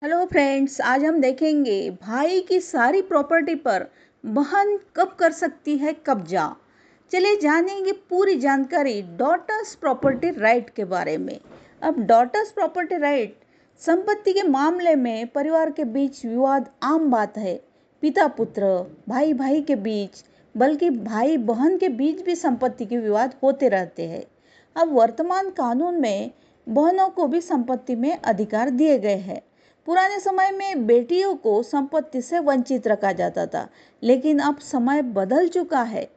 Hello friends, आज हम देखेंगे भाई की सारी प्रॉपर्टी पर बहन कब कर सकती है कब्जा। चलिए जानेंगे पूरी जानकारी डॉटर्स प्रॉपर्टी राइट के बारे में। अब डॉटर्स प्रॉपर्टी राइट संपत्ति के मामले में परिवार के बीच विवाद आम बात है। पिता पुत्र, भाई भाई के बीच, बल्कि भाई बहन के बीच भी संपत्ति के विवाद होते रहते हैं। अब वर्तमान कानून में बहनों को भी संपत्ति में अधिकार दिए गए हैं। पुराने समय में बेटियों को संपत्ति से वंचित रखा जाता था, लेकिन अब समय बदल चुका है।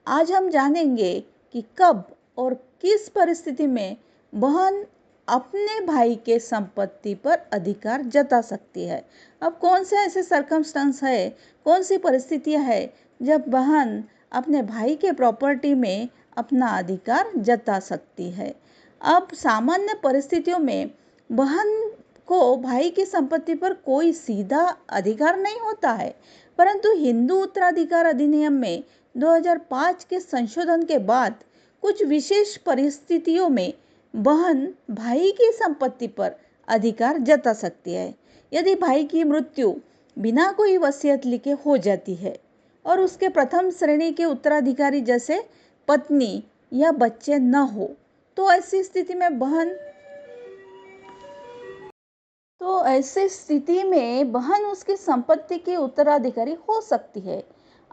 आज हम जानेंगे कि कब और किस परिस्थिति में बहन अपने भाई के संपत्ति पर अधिकार जता सकती है। अब कौन से ऐसे सरकमस्टेंस है, कौन सी परिस्थितियां है जब बहन अपने भाई के प्रॉपर्टी में अपना अधिकार जता सकती है। अब सामान्य परिस्थितियों में बहन को भाई की संपत्ति पर कोई सीधा अधिकार नहीं होता है, परंतु हिंदू उत्तराधिकार अधिनियम में 2005 के संशोधन के बाद कुछ विशेष परिस्थितियों में बहन भाई की संपत्ति पर अधिकार जता सकती है। यदि भाई की मृत्यु बिना कोई वसीयत लिखे हो जाती है और उसके प्रथम श्रेणी के उत्तराधिकारी जैसे पत्नी या बच्चे न हो, तो ऐसी स्थिति में बहन उसकी संपत्ति की उत्तराधिकारी हो सकती है।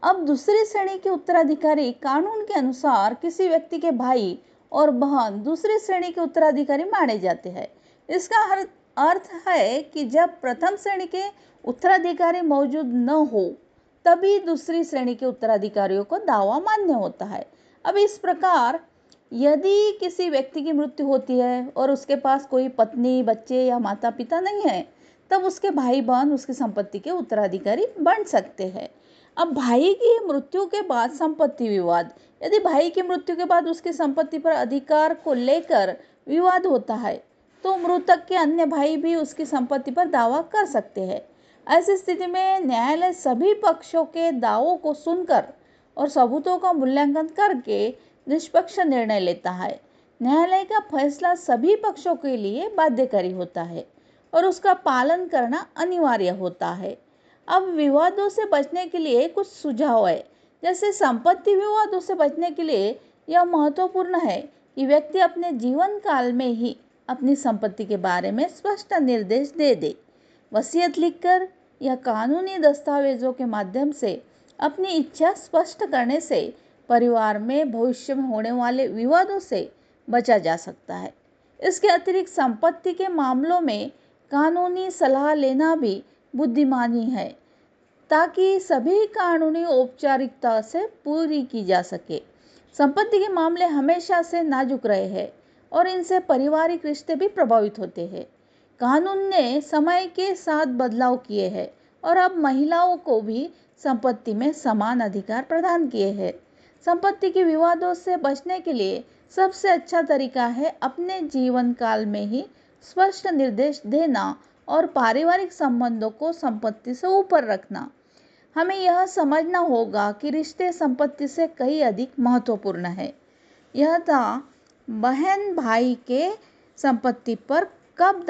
अब दूसरी श्रेणी के उत्तराधिकारी कानून के अनुसार किसी व्यक्ति के भाई और बहन दूसरी श्रेणी के उत्तराधिकारी माने जाते हैं। इसका अर्थ है कि जब प्रथम श्रेणी के उत्तराधिकारी मौजूद न हो, तभी दूसरी श्रेणी के उत्तराधिकारियों को दावा मान्य होता है। अब इस प्रकार यदि किसी व्यक्ति की मृत्यु होती है और उसके पास कोई पत्नी, बच्चे या माता पिता नहीं है, तब उसके भाई बहन उसकी संपत्ति के उत्तराधिकारी बन सकते हैं। अब भाई की मृत्यु के बाद संपत्ति विवाद, यदि भाई की मृत्यु के बाद उसकी संपत्ति पर अधिकार को लेकर विवाद होता है, तो मृतक के अन्य भाई भी उसकी संपत्ति पर दावा कर सकते हैं। ऐसी स्थिति में न्यायालय सभी पक्षों के दावों को सुनकर और सबूतों का मूल्यांकन करके निष्पक्ष निर्णय लेता है। न्यायालय का फैसला सभी पक्षों के लिए बाध्यकारी होता है और उसका पालन करना अनिवार्य होता है। अब विवादों से बचने के लिए कुछ सुझाव है। जैसे संपत्ति विवादों से बचने के लिए यह महत्वपूर्ण है कि व्यक्ति अपने जीवन काल में ही अपनी संपत्ति के बारे में स्पष्ट निर्देश दे दे। वसीयत लिखकर या कानूनी दस्तावेजों के माध्यम से अपनी इच्छा स्पष्ट करने से परिवार में भविष्य में होने वाले विवादों से बचा जा सकता है। इसके अतिरिक्त संपत्ति के मामलों में कानूनी सलाह लेना भी बुद्धिमानी है, ताकि सभी कानूनी औपचारिकता से पूरी की जा सके। संपत्ति के मामले हमेशा से नाजुक रहे हैं और इनसे पारिवारिक रिश्ते भी प्रभावित होते हैं। कानून ने समय के साथ बदलाव किए हैं और अब महिलाओं को भी संपत्ति में समान अधिकार प्रदान किए हैं। संपत्ति के विवादों से बचने के लिए सबसे अच्छा तरीका है अपने जीवन काल में ही स्पष्ट निर्देश देना और पारिवारिक संबंधों को संपत्ति से ऊपर रखना। हमें यह समझना होगा कि रिश्ते संपत्ति से कहीं अधिक महत्वपूर्ण है। यह था बहन भाई के संपत्ति पर कब